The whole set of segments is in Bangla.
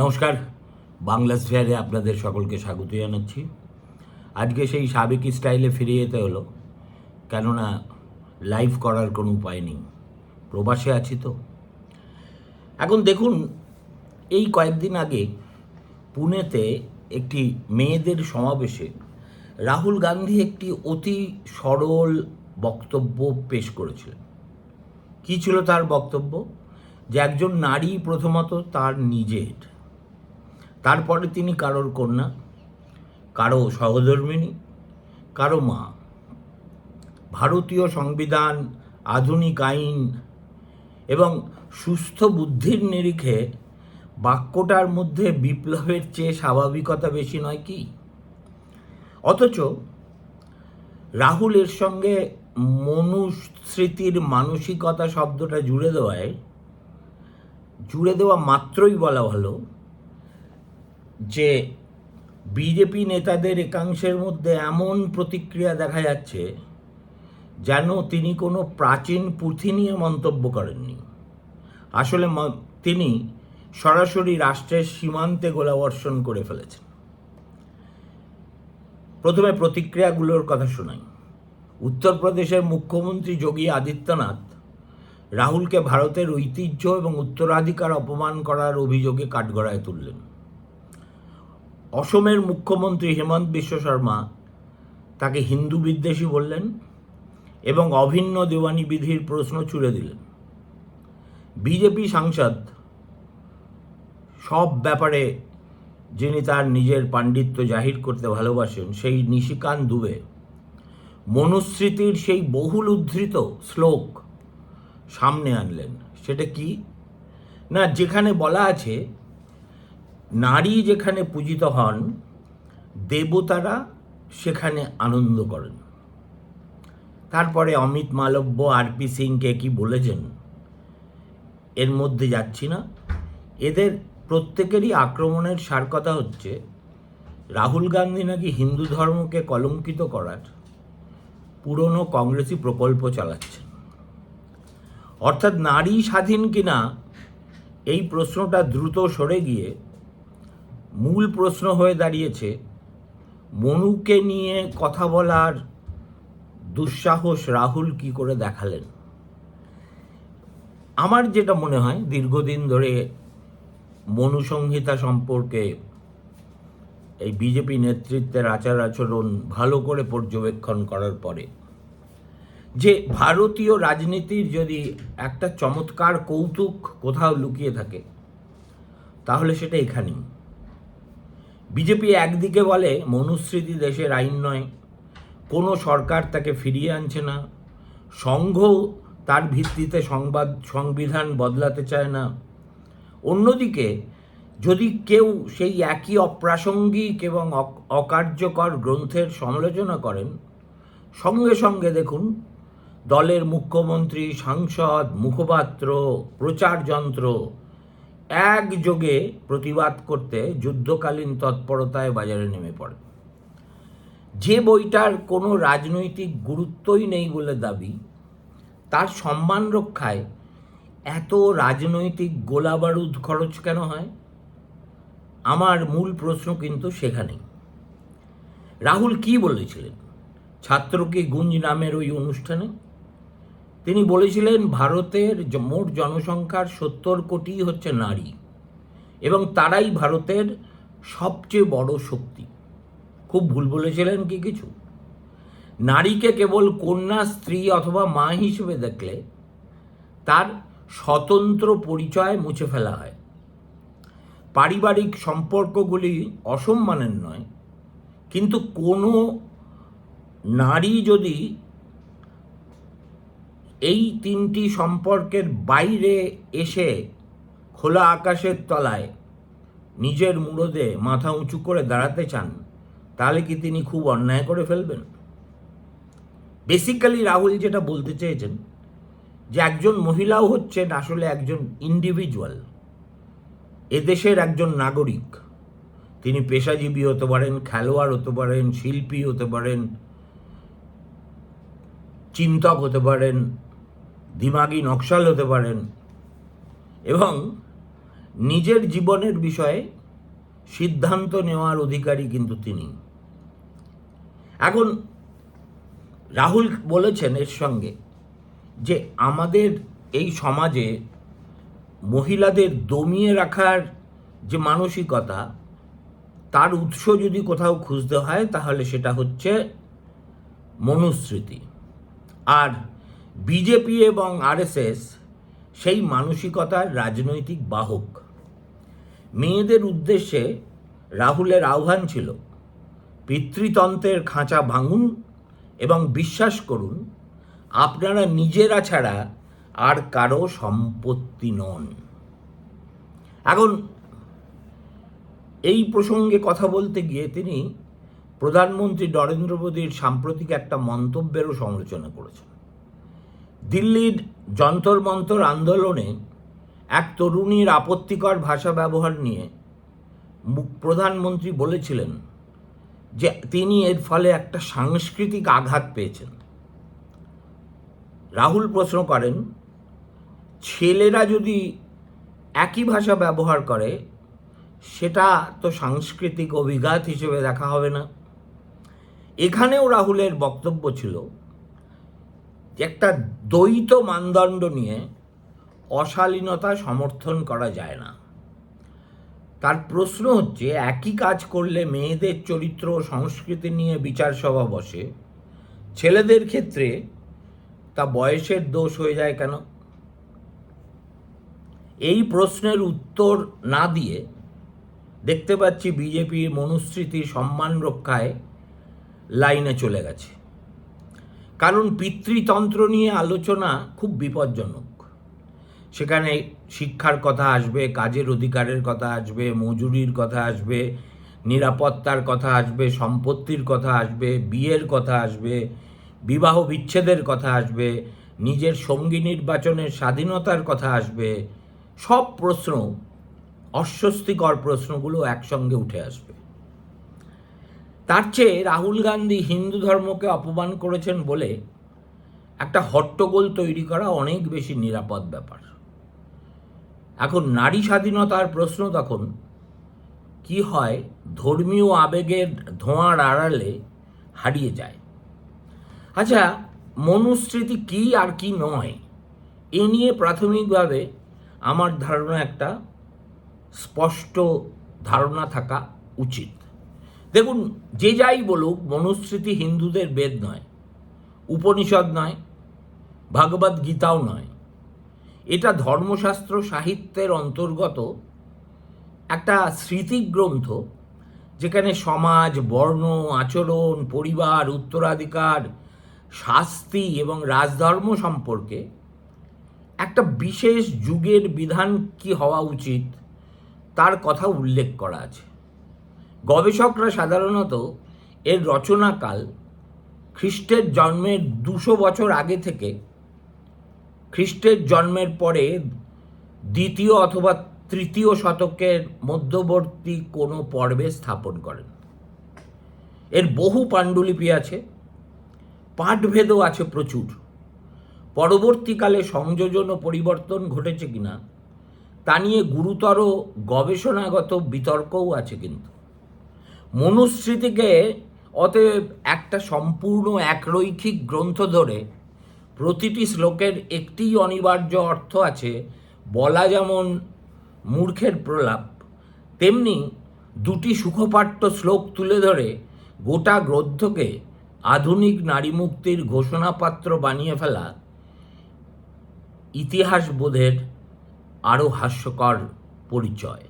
নমস্কার, বাংলা স্ফেয়ারে আপনাদের সকলকে স্বাগত জানাচ্ছি। আজকে সেই সাবেকি স্টাইলে ফিরে যেতে হলো, কেননা লাইভ করার কোনো উপায় নেই, প্রবাসে আছি তো। এখন দেখুন, এই কয়েকদিন আগে পুনেতে একটি মেয়েদের সমাবেশে রাহুল গান্ধী একটি অতি সরল বক্তব্য পেশ করেছিলেন। কী ছিল তার বক্তব্য? যে একজন নারী প্রথমত তার নিজের, তারপরে তিনি কারোর কন্যা, কারো সহধর্মিণী, কারো মা। ভারতীয় সংবিধান, আধুনিক আইন এবং সুস্থ বুদ্ধির নিরিখে বাক্যটার মধ্যে বিপ্লবের চেয়ে স্বাভাবিকতা বেশি নয় কি? অথচ রাহুল এর সঙ্গে মনুস্মৃতির মানসিকতা শব্দটা জুড়ে দেওয়া মাত্রই বলা ভালো যে বিজেপি নেতাদের একাংশের মধ্যে এমন প্রতিক্রিয়া দেখা যাচ্ছে যেন তিনি কোনো প্রাচীন পুঁথি নিয়ে মন্তব্য করেননি। আসলে তিনি সরাসরি রাষ্ট্রের সীমান্তে গোলাবর্ষণ করে ফেলেছেন। প্রথমে প্রতিক্রিয়াগুলোর কথা শোনাই। উত্তরপ্রদেশের মুখ্যমন্ত্রী যোগী আদিত্যনাথ রাহুলকে ভারতের ঐতিহ্য এবং উত্তরাধিকার অপমান করার অভিযোগে কাঠগড়ায় তুললেন। অসমের মুখ্যমন্ত্রী হেমন্ত বিশ্ব শর্মা তাকে হিন্দু বিদ্বেষী বললেন এবং অভিন্ন দেওয়ানি বিধির প্রশ্ন ছুড়ে দিলেন। বিজেপি সাংসদ, সব ব্যাপারে যিনি তার নিজের পাণ্ডিত্য জাহির করতে ভালোবাসেন, সেই নিশিকান্ত দুবে মনুস্মৃতির সেই বহুল উদ্ধৃত শ্লোক সামনে আনলেন। সেটা কি না, যেখানে বলা আছে নারী যেখানে পূজিত হন, দেবতারা সেখানে আনন্দ করেন। তারপরে অমিত মালব্য, আরপি সিংকে কি বলেছেন এর মধ্যে যাচ্ছি না। এদের প্রত্যেকেরই আক্রমণের সার কথা হচ্ছে রাহুল গান্ধী নাকি হিন্দু ধর্মকে কলঙ্কিত করার পুরনো কংগ্রেসি প্রকল্প চালাচ্ছেন। অর্থাৎ নারী স্বাধীন কিনা এই প্রশ্নটা দ্রুত সরে গিয়ে মূল প্রশ্ন হয়ে দাঁড়িয়েছে মনুকে নিয়ে কথা বলার দুঃসাহস রাহুল কি করে দেখালেন। আমার যেটা মনে হয়, দীর্ঘদিন ধরে মনু সংহিতা সম্পর্কে এই বিজেপি নেতৃত্বের আচার আচরণ ভালো করে পর্যবেক্ষণ করার পরে, যে ভারতীয় রাজনীতির যদি একটা চমৎকার কৌতুক কোথাও লুকিয়ে থাকে তাহলে সেটা এখানেই। বিজেপি একদিকে বলে মনুস্মৃতি দেশের আইন নয়, কোনো সরকার তাকে ফিরিয়ে আনছে না, সংঘ তার ভিত্তিতে সংবিধান বদলাতে চায় না। অন্যদিকে যদি কেউ সেই একই অপ্রাসঙ্গিক এবং অকার্যকর গ্রন্থের সমালোচনা করেন, সঙ্গে সঙ্গে দেখুন দলের মুখ্যমন্ত্রী, সাংসদ, মুখপাত্র, প্রচার যন্ত্র একযোগে প্রতিবাদ করতে যুদ্ধকালীন তৎপরতায় বাজারে নেমে পড়ে। যে বইটার কোনো রাজনৈতিক গুরুত্বই নেই বলে দাবি, তার সম্মান রক্ষায় এত রাজনৈতিক গোলাবারুদ খরচ কেন হয়? আমার মূল প্রশ্ন কিন্তু সেখানেই। রাহুল কি বলেছিলেন ছাত্রকে গুঞ্জ নামের ওই অনুষ্ঠানে? তিনি বলেছিলেন ভারতের মোট জনসংখ্যার 70 কোটি হচ্ছে নারী এবং তারাই ভারতের সবচেয়ে বড় শক্তি। খুব ভুল বলেছিলেন কি কিছু? নারীকে কেবল কন্যা, স্ত্রী অথবা মা হিসেবে দেখলে তার স্বতন্ত্র পরিচয় মুছে ফেলা হয়। পারিবারিক সম্পর্কগুলি অসম্মানের নয়, কিন্তু কোনো নারী যদি এই তিনটি সম্পর্কের বাইরে এসে খোলা আকাশের তলায় নিজের মুরদে মাথা উঁচু করে দাঁড়াতে চান, তাহলে কি তিনি খুব অন্যায় করে ফেলবেন? বেসিক্যালি রাহুল যেটা বলতে চেয়েছেন যে একজন মহিলাও হচ্ছেন আসলে একজন ইন্ডিভিজুয়াল, এদেশের একজন নাগরিক। তিনি পেশাজীবী হতে পারেন, খেলোয়াড় হতে পারেন, শিল্পী হতে পারেন, চিন্তক হতে পারেন, দিমাগি নকশাল হতে পারেন, এবং নিজের জীবনের বিষয়ে সিদ্ধান্ত নেওয়ার অধিকারী কিন্তু তিনি। এখন রাহুল বলেছেন এর সঙ্গে যে আমাদের এই সমাজে মহিলাদের দমিয়ে রাখার যে মানসিকতা, তার উৎস যদি কোথাও খুঁজতে হয় তাহলে সেটা হচ্ছে মনুস্মৃতি। আর বিজেপি এবং আরএসএস সেই মানসিকতার রাজনৈতিক বাহক। মেয়েদের উদ্দেশ্যে রাহুলের আহ্বান ছিল, পিতৃতন্ত্রের খাঁচা ভাঙুন এবং বিশ্বাস করুন আপনারা নিজেরা ছাড়া আর কারো সম্পত্তি নন। এখন এই প্রসঙ্গে কথা বলতে গিয়ে তিনি প্রধানমন্ত্রী নরেন্দ্র মোদীর সাম্প্রতিক একটা মন্তব্যেরও সমালোচনা করেছেন। দিল্লির যন্তর মন্তর আন্দোলনে এক তরুণীর আপত্তিকর ভাষা ব্যবহার নিয়ে প্রধানমন্ত্রী বলেছিলেন যে তিনি এর ফলে একটা সাংস্কৃতিক আঘাত পেয়েছেন। রাহুল প্রশ্ন করেন, ছেলেরা যদি একই ভাষা ব্যবহার করে সেটা তো সাংস্কৃতিক অভিঘাত হিসেবে দেখা হবে না? এখানেও রাহুলের বক্তব্য ছিল একটা দ্বৈত মানদণ্ড নিয়ে অশালীনতা সমর্থন করা যায় না। তার প্রশ্ন হচ্ছে, একই কাজ করলে মেয়েদের চরিত্র ও সংস্কৃতি নিয়ে বিচার সভা বসে, ছেলেদের ক্ষেত্রে তা বয়সের দোষ হয়ে যায় কেন? এই প্রশ্নের উত্তর না দিয়ে দেখতে পাচ্ছি বিজেপির মনুস্মৃতি সম্মান রক্ষায় লাইনে চলে গেছে। কারণ পিতৃতন্ত্র নিয়ে আলোচনা খুব বিপজ্জনক। সেখানে শিক্ষার কথা আসবে, কাজের অধিকারের কথা আসবে, মজুরির কথা আসবে, নিরাপত্তার কথা আসবে, সম্পত্তির কথা আসবে, বিয়ের কথা আসবে, বিবাহ বিচ্ছেদের কথা আসবে, নিজের সঙ্গী নির্বাচনের স্বাধীনতার কথা আসবে। সব প্রশ্ন, অস্বস্তিকর প্রশ্নগুলো একসঙ্গে উঠে আসবে। তার চেয়ে রাহুল গান্ধী হিন্দু ধর্মকে অপমান করেছেন বলে একটা হট্টগোল তৈরি করা অনেক বেশি নিরাপদ ব্যাপার। এখন নারী স্বাধীনতার প্রশ্ন তখন কি হয়, ধর্মীয় আবেগের ধোঁয়ার আড়ালে হারিয়ে যায়। আচ্ছা, মনুস্মৃতি কি আর কি নয়, এ নিয়ে প্রাথমিকভাবে আমার ধারণা একটা স্পষ্ট ধারণা থাকা উচিত। দেখুন, যে যাই বলুক, মনুস্মৃতি হিন্দুদের বেদ নয়, উপনিষদ নয়, ভগবদ গীতাও নয়। এটা ধর্মশাস্ত্র সাহিত্যের অন্তর্গত একটা স্মৃতিগ্রন্থ, যেখানে সমাজ, বর্ণ, আচরণ, পরিবার, উত্তরাধিকার, শাস্তি এবং রাজধর্ম সম্পর্কে একটা বিশেষ যুগের বিধান কি হওয়া উচিত তার কথা উল্লেখ করা আছে। গবেষকরা সাধারণত এর রচনাকাল খ্রিস্টের জন্মের 200 বছর আগে থেকে খ্রিস্টের জন্মের পরে দ্বিতীয় অথবা তৃতীয় শতকের মধ্যবর্তী কোনো পর্বে স্থাপন করেন। এর বহু পাণ্ডুলিপি আছে, পাঠভেদও আছে প্রচুর। পরবর্তীকালে সংযোজন ও পরিবর্তন ঘটেছে কিনা তা নিয়ে গুরুতর গবেষণাগত বিতর্কও আছে। কিন্তু মনুস্মৃতিকে অতএব একটা সম্পূর্ণ একরৈখিক গ্রন্থ ধরে প্রতিটি শ্লোকের একটিই অনিবার্য অর্থ আছে বলা যেমন মূর্খের প্রলাপ, তেমনি দুটি সুখপাঠ্য শ্লোক তুলে ধরে গোটা গ্রন্থকে আধুনিক নারী মুক্তির ঘোষণাপত্র বানিয়ে ফেলা ইতিহাস বোধের আরও হাস্যকর পরিচয়।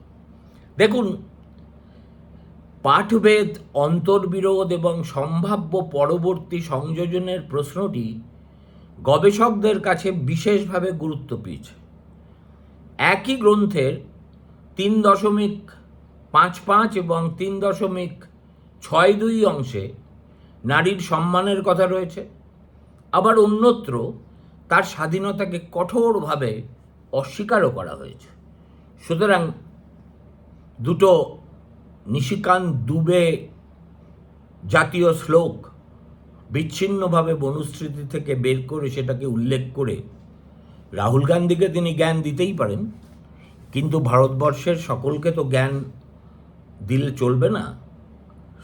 দেখুন, পাঠভেদ, অন্তর্বিরোধ এবং সম্ভাব্য পরবর্তী সংযোজনের প্রশ্নটি গবেষকদের কাছে বিশেষভাবে গুরুত্ব পেয়েছে। একই গ্রন্থের 3.55 এবং 3.62 অংশে নারীর সম্মানের কথা রয়েছে, আবার অন্যত্র তার স্বাধীনতাকে কঠোরভাবে অস্বীকারও করা হয়েছে। সুতরাং দুটো নিশিকান্ত দুবে জাতীয় শ্লোক বিচ্ছিন্নভাবে মনুস্মৃতি থেকে বের করে সেটাকে উল্লেখ করে রাহুল গান্ধীকে তিনি জ্ঞান দিতেই পারেন, কিন্তু ভারতবর্ষের সকলকে তো জ্ঞান দিলে চলবে না,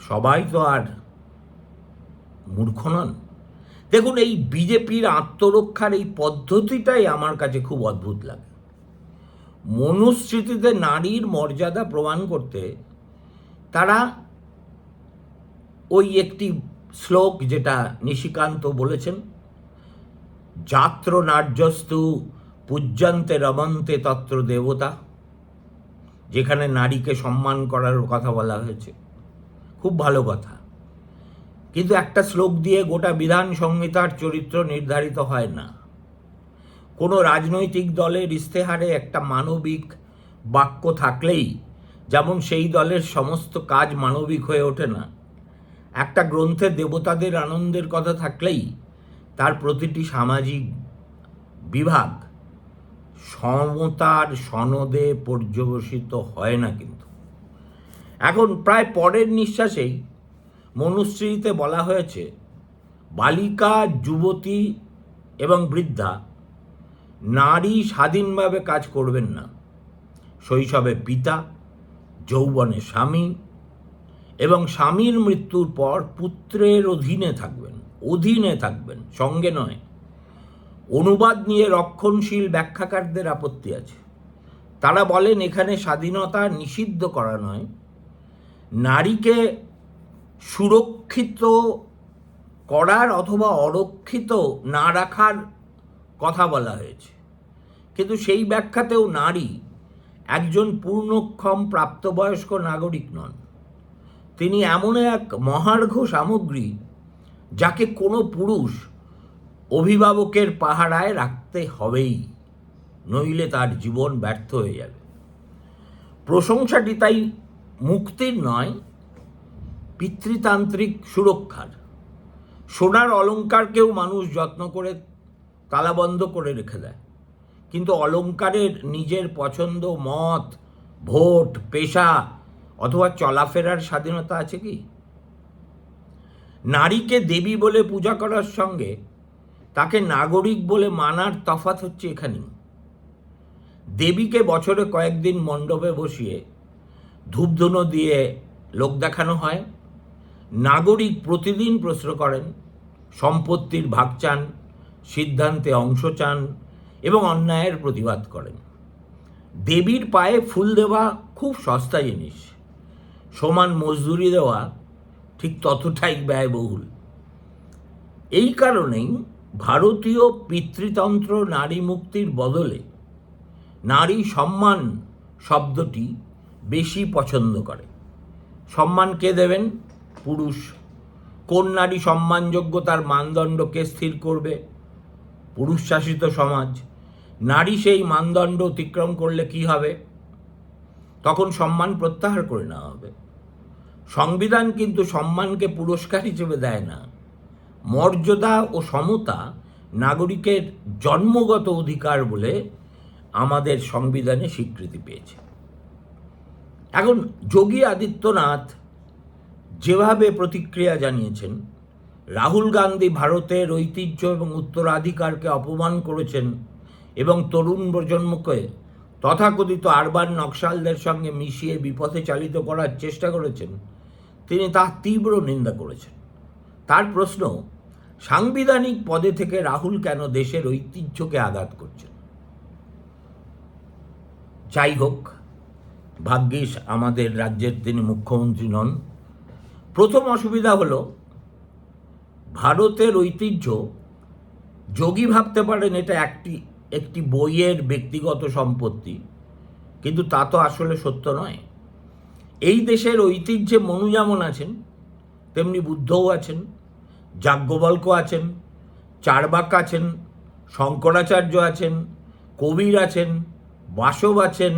সবাই তো আর মূর্খ নন। দেখুন, এই বিজেপির আত্মরক্ষার এই পদ্ধতিটাই আমার কাছে খুব অদ্ভুত লাগে। মনুস্মৃতিতে নারীর মর্যাদা প্রমাণ করতে তারা ওই একটি শ্লোক, যেটা নিশিকান্ত বলেছেন, যাত্র নার্যস্তু পূজ্যন্তে রমন্তে তত্র দেবতা, যেখানে নারীকে সম্মান করার কথা বলা হয়েছে, খুব ভালো কথা। কিন্তু একটা শ্লোক দিয়ে গোটা বিধান সংহিতার চরিত্র নির্ধারিত হয় না। কোনো রাজনৈতিক দলের ইস্তেহারে একটা মানবিক বাক্য থাকলেই যেমন সেই দলের সমস্ত কাজ মানবিক হয়ে ওঠে না, একটা গ্রন্থে দেবতাদের আনন্দের কথা থাকলেই তার প্রতিটি সামাজিক বিভাগ সমতার সনদে পর্যবসিত হয় না। কিন্তু এখন প্রায় পরের নিঃশ্বাসেই মনুস্মৃতিতে বলা হয়েছে, বালিকা, যুবতী এবং বৃদ্ধা নারী স্বাধীনভাবে কাজ করবেন না। শৈশবে পিতা, যৌবনে স্বামী এবং স্বামীর মৃত্যুর পর পুত্রের অধীনে থাকবেন, সঙ্গে নয়। অনুবাদ নিয়ে রক্ষণশীল ব্যাখ্যাকারদের আপত্তি আছে। তারা বলেন, এখানে স্বাধীনতা নিষিদ্ধ করা নয়, নারীকে সুরক্ষিত করার অথবা অরক্ষিত না রাখার কথা বলা হয়েছে। কিন্তু সেই ব্যাখ্যাতেও নারী একজন পূর্ণক্ষম প্রাপ্তবয়স্ক নাগরিক নন। তিনি এমন এক মহার্ঘ সামগ্রী যাকে কোনো পুরুষ অভিভাবকের পাহারায় রাখতে হবেই, নইলে তার জীবন ব্যর্থ হয়ে যাবে। প্রশংসাটি তাই মুক্তির নয়, পিতৃতান্ত্রিক সুরক্ষার। সোনার অলংকারকেও মানুষ যত্ন করে তালাবন্ধ করে রেখে দেয়, কিন্তু অলংকারের নিজের পছন্দ, মত, ভোট, পেশা অথবা চলাফেরার স্বাধীনতা আছে কি? নারীকে দেবী বলে পূজা করার সঙ্গে তাকে নাগরিক বলে মানার তফাৎ হচ্ছে এখানেই। দেবীকে বছরে কয়েকদিন মণ্ডপে বসিয়ে ধূপধুনো দিয়ে লোক দেখানো হয়, নাগরিক প্রতিদিন প্রশ্ন করেন, সম্পত্তির ভাগ চান, সিদ্ধান্তে অংশ চান এবং অন্যায়ের প্রতিবাদ করেন। দেবীর পায়ে ফুল দেওয়া খুব সস্তা জিনিস, সমান মজদুরি দেওয়া ঠিক ততটাই ব্যয়বহুল। এই কারণেই ভারতীয় পিতৃতন্ত্র নারী মুক্তির বদলে নারী সম্মান শব্দটি বেশি পছন্দ করে। সম্মান কে দেবেন? পুরুষ। কোন নারী সম্মানযোগ্যতার মানদণ্ড কে স্থির করবে? পুরুষ শাসিত সমাজ। নারী সেই মানদণ্ড অতিক্রম করলে কি হবে? তখন সম্মান প্রত্যাহার করে নেওয়া হবে। সংবিধান কিন্তু সম্মানকে পুরস্কার হিসেবে দেয় না। মর্যাদা ও সমতা নাগরিকের জন্মগত অধিকার বলে আমাদের সংবিধানে স্বীকৃতি পেয়েছে। এখন যোগী আদিত্যনাথ যেভাবে প্রতিক্রিয়া জানিয়েছেন, রাহুল গান্ধী ভারতের ঐতিহ্য এবং উত্তরাধিকারকে অপমান করেছেন এবং তরুণ প্রজন্মকে তথাকথিত আরবান নকশালদের সঙ্গে মিশিয়ে বিপথে চালিত করার চেষ্টা করেছেন, তিনি তার তীব্র নিন্দা করেছেন। তার প্রশ্ন, সাংবিধানিক পদে থেকে রাহুল কেন দেশের ঐতিহ্যকে আঘাত করছেন? যাই হোক, ভাগ্যিস আমাদের রাজ্যের তিনি মুখ্যমন্ত্রী নন। প্রথম অসুবিধা হলো, ভারতের ঐতিহ্য যোগী ভাবতে পারেন এটা একটি বইয়ের ব্যক্তিগত সম্পত্তি, কিন্তু তা তো আসলে সত্য নয়। এই দেশের ঐতিহ্যে মনু যেমন আছেন, তেমনি বুদ্ধও আছেন, যাজ্ঞবল্ক আছেন, চার্বাক আছেন, শঙ্করাচার্য আছেন, কবির আছেন, বাসব আছেন,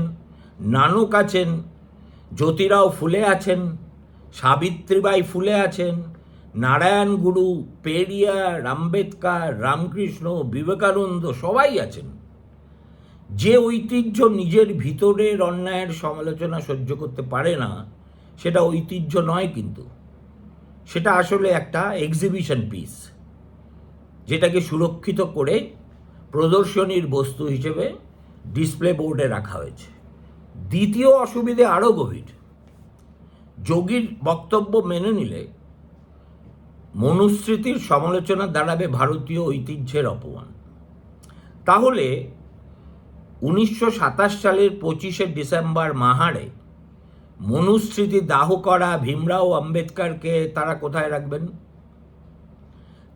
নানক আছেন, জ্যোতিরাও ফুলে আছেন, সাবিত্রীবাই ফুলে আছেন, নারায়ণ গুরু, পেরিয়ার, আম্বেদকর, রামকৃষ্ণ, বিবেকানন্দ সবাই আছেন। যে ঐতিহ্য নিজের ভিতরের অন্যায়ের সমালোচনা সহ্য করতে পারে না, সেটা ঐতিহ্য নয়, কিন্তু সেটা আসলে একটা এক্সিবিশন পিস, যেটাকে সুরক্ষিত করে প্রদর্শনীর বস্তু হিসেবে ডিসপ্লে বোর্ডে রাখা হয়েছে। দ্বিতীয় অসুবিধে আরও গভীর। যোগীর বক্তব্য মেনে নিলে মনুস্মৃতির সমালোচনা দাঁড়াবে ভারতীয় ঐতিহ্যের অপমান। তাহলে 1927 সালের 25শে ডিসেম্বর মাহারে মনুস্মৃতি দাহ করা ভীমরাও আম্বেদকরকে তারা কোথায় রাখবেন?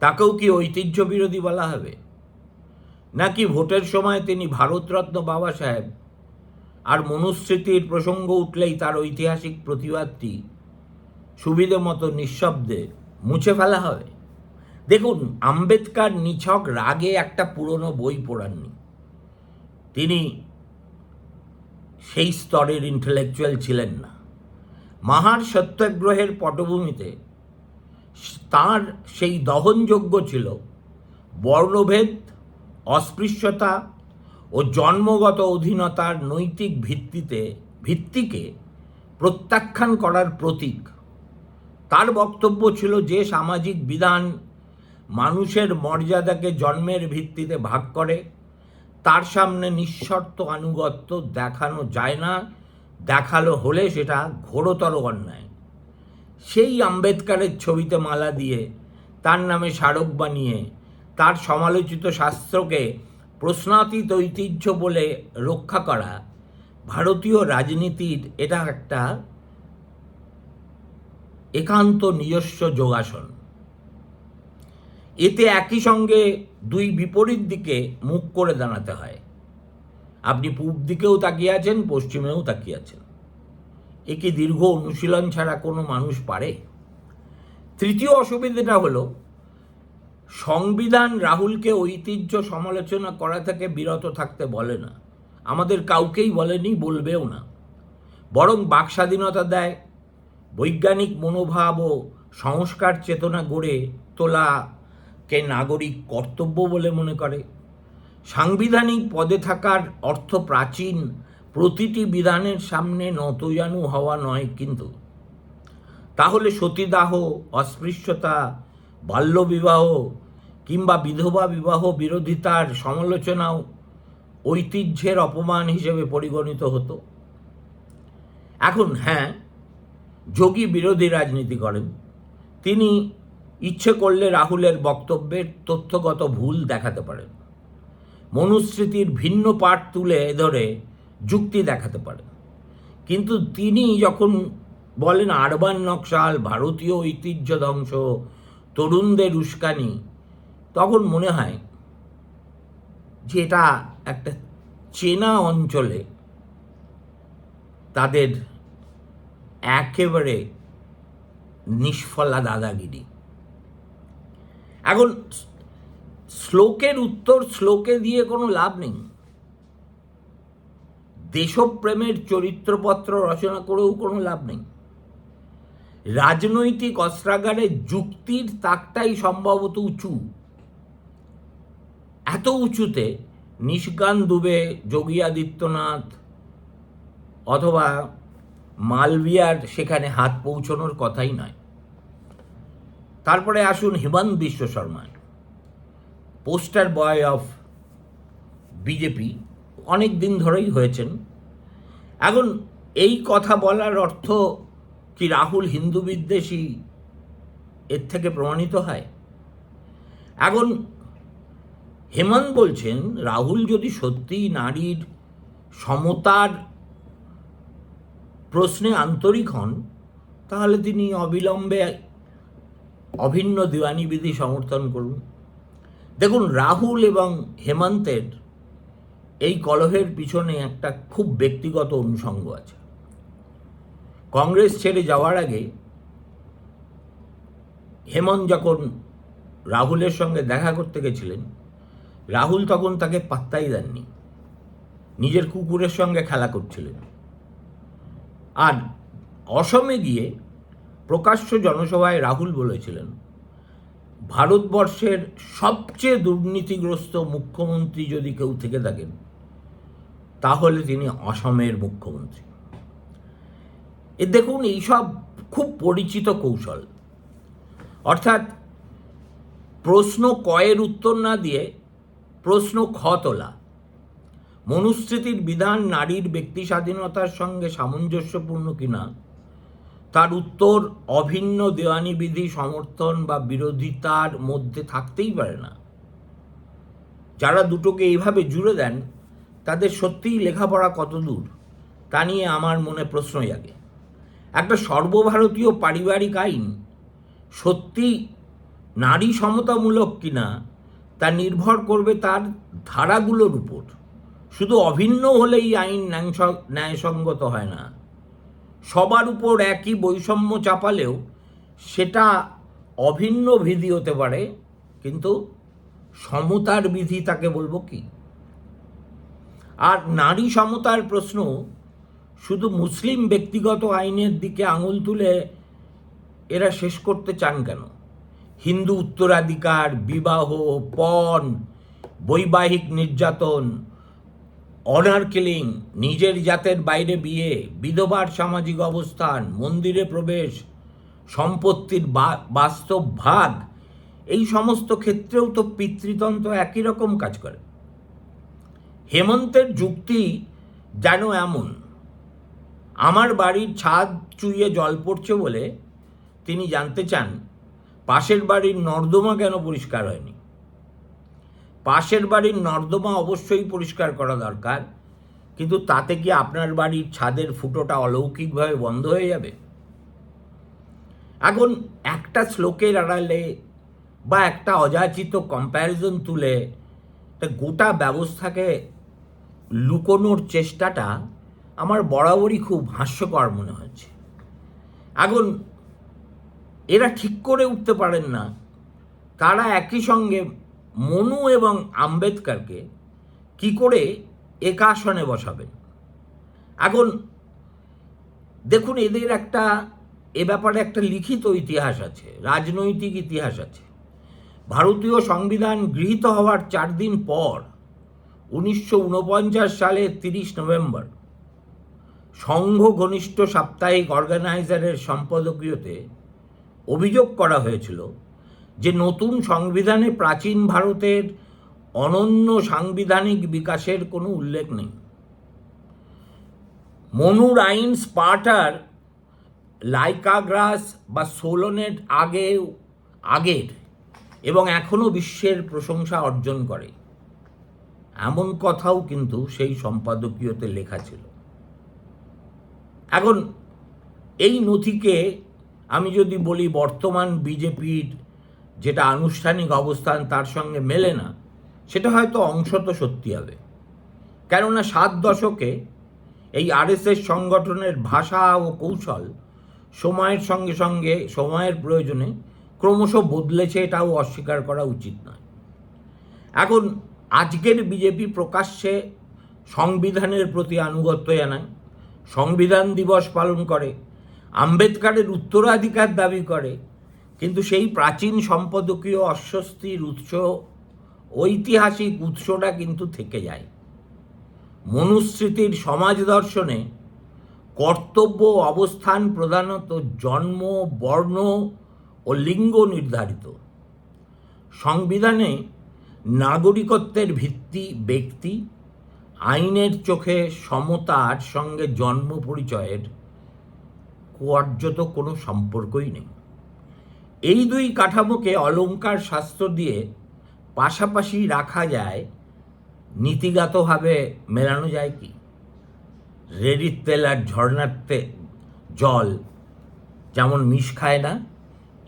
তাকেও কি ঐতিহ্য বিরোধী বলা হবে? নাকি ভোটের সময় তিনি ভারতরত্ন বাবা সাহেব আর মনুস্মৃতির প্রসঙ্গ উঠলেই তার ঐতিহাসিক প্রতিবাদটি সুবিধে মতো নিঃশব্দে মুছে ফেলা হবে? দেখুন, আম্বেদকর নিছক রাগে একটা পুরনো বই পড়াননি। তিনি সেই স্তরের ইন্টেলেকচুয়াল ছিলেন না। মাহার সত্যাগ্রহের পটভূমিতে তাঁর সেই দহনযজ্ঞ ছিল বর্ণভেদ, অস্পৃশ্যতা ও জন্মগত অধীনতার নৈতিক ভিত্তিকে প্রত্যাখ্যান করার প্রতীক। তার বক্তব্য ছিল যে সামাজিক বিধান মানুষের মর্যাদাকে জন্মের ভিত্তিতে ভাগ করে, তার সামনে নিঃশর্ত আনুগত্য দেখানো যায় না, দেখালো হলে সেটা ঘোরতর অন্যায়। সেই আম্বেদকরের ছবিতে মালা দিয়ে, তার নামে স্মারক বানিয়ে, তার সমালোচিত শাস্ত্রকে প্রশ্নাতীত ঐতিহ্য বলে রক্ষা করা ভারতীয় রাজনীতির এটা একটা একান্ত নিজস্ব যোগাসন। এতে একই সঙ্গে দুই বিপরীত দিকে মুখ করে দাঁড়াতে হয়। আপনি পূব দিকেও তাকিয়ে আছেন, পশ্চিমেও তাকিয়ে আছেন। এ কি দীর্ঘ অনুশীলন ছাড়া কোনো মানুষ পারে? তৃতীয় অসুবিধাটা হলো, সংবিধান রাহুলকে ঐতিহ্য সমালোচনা করা থেকে বিরত থাকতে বলে না, আমাদের কাউকেই বলেনি, বলবেও না। বরং বাক স্বাধীনতা দেয়, বৈজ্ঞানিক মনোভাব ও সংস্কার চেতনা গড়ে তোলাকে নাগরিক কর্তব্য বলে মনে করে। সাংবিধানিক পদে থাকার অর্থ প্রাচীন প্রতিটি বিধানের সামনে নতজানু হওয়া নয়। কিন্তু তাহলে সতীদাহ, অস্পৃশ্যতা, বাল্যবিবাহ কিংবা বিধবা বিবাহ বিরোধিতার সমালোচনাও ঐতিহ্যের অপমান হিসেবে পরিগণিত হতো। এখন হ্যাঁ, যোগী বিরোধী রাজনীতি করেন। তিনি ইচ্ছে করলে রাহুলের বক্তব্যের তথ্যগত ভুল দেখাতে পারেন, মনুস্মৃতির ভিন্ন পাঠ তুলে ধরে যুক্তি দেখাতে পারেন। কিন্তু তিনি যখন বলেন আরবান নকশাল, ভারতীয় ঐতিহ্য ধ্বংস, তরুণদের উস্কানি, তখন মনে হয় যে এটা একটা চেনা অঞ্চলে তাদের একেবারে নিষ্ফলা দাদাগিরি। এখন শ্লোকের উত্তর শ্লোকে দিয়ে কোনো লাভ নেই। দেশপ্রেমের চরিত্রপত্র রচনা করেও কোনো লাভ নেই। রাজনৈতিক অস্ত্রাগারে যুক্তির তাকটাই সম্ভবত উঁচু। এত উঁচুতে নিষ্কান দুবে, যোগী আদিত্যনাথ অথবা মালবিয়ার সেখানে হাত পৌঁছানোর কথাই নয়। তারপরে আসুন Himanta Biswa Sarma, poster boy of BJP, অনেক দিন ধরেই হয়েছেন। এখন এই কথা বলার অর্থ কি রাহুল হিন্দু বিদ্বেষী এর থেকে প্রমাণিত হয়? এখন হেমন্ত বলছেন রাহুল যদি সত্যিই নারীর সমতার প্রশ্নে আন্তরিক হন, তাহলে তিনি অবিলম্বে অভিন্ন দিওয়ানি বিধি সমর্থন করুন। দেখুন, রাহুল এবং হেমন্তের এই কলহের পিছনে একটা খুব ব্যক্তিগত অনুষঙ্গ আছে। কংগ্রেস ছেড়ে যাওয়ার আগে হেমন্ত যখন রাহুলের সঙ্গে দেখা করতে গেছিলেন, রাহুল তখন তাকে পাত্তাই দেননি, নিজের কুকুরের সঙ্গে খেলা করছিলেন। আর অসমে গিয়ে প্রকাশ্য জনসভায় রাহুল বলেছিলেন, ভারতবর্ষের সবচেয়ে দুর্নীতিগ্রস্ত মুখ্যমন্ত্রী যদি কেউ থেকে থাকেন, তাহলে তিনি অসমের মুখ্যমন্ত্রী। দেখুন, এইসব খুব পরিচিত কৌশল। অর্থাৎ প্রশ্ন কয়ের উত্তর না দিয়ে প্রশ্ন খ তোলা, মনুস্মৃতির বিধান নারীর ব্যক্তি স্বাধীনতার সঙ্গে সামঞ্জস্যপূর্ণ কিনা তার উত্তর অভিন্ন দেওয়ানি বিধি সমর্থন বা বিরোধিতার মধ্যে থাকতেই পারে না। যারা দুটোকে এইভাবে জুড়ে দেন তাদের সত্যিই লেখাপড়া কত দূর তা নিয়ে আমার মনে প্রশ্ন জাগে। একটা সর্বভারতীয় পারিবারিক আইন সত্যি নারী সমতামূলক কিনা তা নির্ভর করবে তার ধারাগুলোর উপর। শুধু অভিন্ন হলেই আইন ন্যায়সঙ্গত হয় না। সবার উপর একই বৈষম্য চাপালেও সেটা অভিন্ন বিধি হতে পারে, কিন্তু সমতার বিধি তাকে বলবো কি? আর নারী সমতার প্রশ্ন শুধু মুসলিম ব্যক্তিগত আইনের দিকে আঙুল তুলে এরা শেষ করতে চান কেন? হিন্দু উত্তরাধিকার, বিবাহ, পণ, বৈবাহিক নির্যাতন, অনার কিলিং, নিজের জাতের বাইরে বিয়ে, বিধবার সামাজিক অবস্থান, মন্দিরে প্রবেশ, সম্পত্তির বাস্তব ভাগ, এই সমস্ত ক্ষেত্রেও তো পিতৃতন্ত্র একই রকম কাজ করে। হেমন্তের যুক্তি যেন এমন, আমার বাড়ির ছাদ চুইয়ে জল পড়ছে বলে তিনি জানতে চান পাশের বাড়ির নর্দমা কেন পরিষ্কার হয়নি। পাশের বাড়ির নর্দমা অবশ্যই পরিষ্কার করা দরকার, কিন্তু তাতে কি আপনার বাড়ির ছাদের ফুটোটা অলৌকিকভাবে বন্ধ হয়ে যাবে? এখন একটা শ্লোকের আড়ালে বা একটা অযাচিত কম্প্যারিজন তুলে গোটা ব্যবস্থাকে লুকোনোর চেষ্টাটা আমার বরাবরই খুব হাস্যকর মনে হচ্ছে। এখন এরা ঠিক করে উঠতে পারেন না তারা একই সঙ্গে মনু এবং আম্বেদকরকে কি করে এক আসনে বসাবেন। এখন দেখুন, এদের এ ব্যাপারে একটা লিখিত ইতিহাস আছে, রাজনৈতিক ইতিহাস আছে। ভারতীয় সংবিধান গৃহীত হওয়ার 4 দিন পর 1949 সালের 30 নভেম্বর সংঘ ঘনিষ্ঠ সাপ্তাহিক অর্গানাইজারের সম্পাদকীয়তে অভিযোগ করা হয়েছিল যে নতুন সংবিধানে প্রাচীন ভারতের অনন্য সাংবিধানিক বিকাশের কোনো উল্লেখ নেই। মনুর আইন স্পার্টার, লাইকাগ্রাস বা সোলনের আগের এবং এখনও বিশ্বের প্রশংসা অর্জন করে, এমন কথাও কিন্তু সেই সম্পাদকীয়তে লেখা ছিল। এখন এই নথিকে আমি যদি বলি বর্তমান বিজেপির যেটা আনুষ্ঠানিক অবস্থান তার সঙ্গে মেলে না, সেটা হয়তো অংশত সত্যি হবে। কেননা 7 দশকে এই আরএসএস সংগঠনের ভাষা ও কৌশল সময়ের সঙ্গে সঙ্গে সময়ের প্রয়োজনে ক্রমশ বদলেছে, এটাও অস্বীকার করা উচিত নয়। এখন আজকের বিজেপি প্রকাশ্যে সংবিধানের প্রতি আনুগত্য জানায়, সংবিধান দিবস পালন করে, আম্বেদকরের উত্তরাধিকার দাবি করে, কিন্তু সেই প্রাচীন সম্পাদকীয় অস্বস্তির উৎস, ঐতিহাসিক উৎসটা কিন্তু থেকে যায়। মনুস্মৃতির সমাজ দর্শনে কর্তব্য অবস্থান প্রধানত জন্ম, বর্ণ ও লিঙ্গ নির্ধারিত। সংবিধানে নাগরিকত্বের ভিত্তি ব্যক্তি, আইনের চোখে সমতার সঙ্গে জন্ম পরিচয়ের কার্যত কোনো সম্পর্কই নেই। এই দুই কাঠামোকে অলঙ্কার শাস্ত্র দিয়ে পাশাপাশি রাখা যায়, নীতিগতভাবে মেলানো যায় কি? রেড়ির তেল আর ঝর্ণার জল যেমন মিশ খায় না,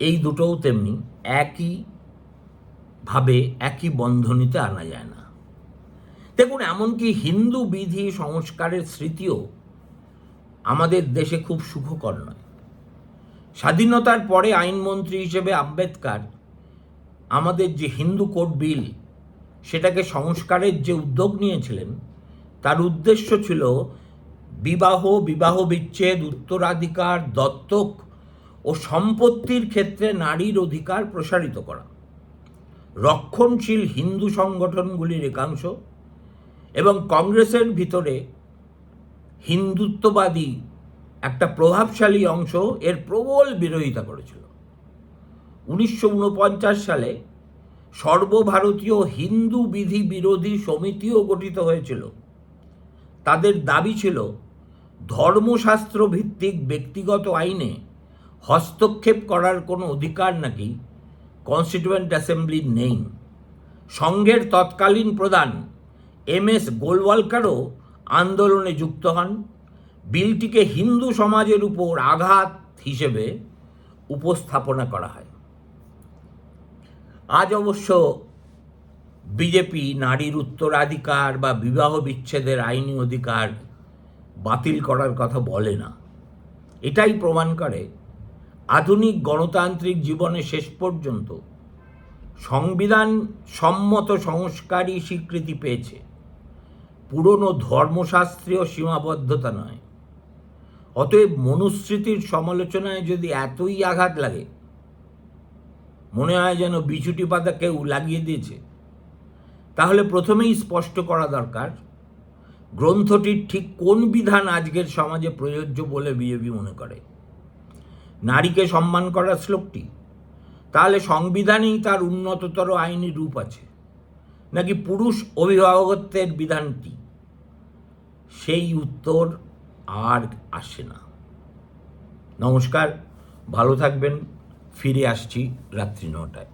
এই দুটোও তেমনি একইভাবে একই বন্ধনীতে আনা যায় না। দেখুন, এমনকি হিন্দু বিধি সংস্কারের স্মৃতিও আমাদের দেশে খুব সুখকর নয়। স্বাধীনতার পরে আইনমন্ত্রী হিসেবে আম্বেদকর আমাদের যে হিন্দু কোড বিল সেটাকে সংস্কারের যে উদ্যোগ নিয়েছিলেন, তার উদ্দেশ্য ছিল বিবাহ বিচ্ছেদ, উত্তরাধিকার, দত্তক ও সম্পত্তির ক্ষেত্রে নারীর অধিকার প্রসারিত করা। রক্ষণশীল হিন্দু সংগঠনগুলির একাংশ এবং কংগ্রেসের ভিতরে হিন্দুত্ববাদী একটা প্রভাবশালী অংশ এর প্রবল বিরোধিতা করেছিল। 1949 সালে সর্বভারতীয় হিন্দু বিধি বিরোধী সমিতিও গঠিত হয়েছিল, তাদের দাবি ছিল ধর্মশাস্ত্র ভিত্তিক ব্যক্তিগত আইনে হস্তক্ষেপ করার কোনো অধিকার নাকি কনস্টিটিউয়েন্ট অ্যাসেম্বলির নেই। সংঘের তৎকালীন প্রধান MS গোলওয়ালকারও আন্দোলনে যুক্ত হন। বিলটিকে হিন্দু সমাজের উপর আঘাত হিসেবে উপস্থাপনা করা হয়। আজ অবশ্য বিজেপি নারীর উত্তরাধিকার বা বিবাহ বিচ্ছেদের আইনি অধিকার বাতিল করার কথা বলে না। এটাই প্রমাণ করে আধুনিক গণতান্ত্রিক জীবনে শেষ পর্যন্ত সংবিধান সম্মত সংস্কারই স্বীকৃতি পেয়েছে, পুরনো ধর্মশাস্ত্রীয় সীমাবদ্ধতা নয়। অতএব মনুস্মৃতির সমালোচনায় যদি এতই আঘাত লাগে, মনে হয় যেন বিছুটি পাতা কেউ লাগিয়ে দিয়েছে, তাহলে প্রথমেই স্পষ্ট করা দরকার গ্রন্থটির ঠিক কোন বিধান আজকের সমাজে প্রযোজ্য বলে বিজেপি মনে করে। নারীকে সম্মান করার শ্লোকটি, তাহলে সংবিধানেই তার উন্নততর আইনি রূপ আছে, নাকি পুরুষ অভিভাবকত্বের বিধানটি? সেই উত্তর আর আসে না। নমস্কার, ভালো থাকবেন। ফিরে আসছি রাত্রি 9টায়।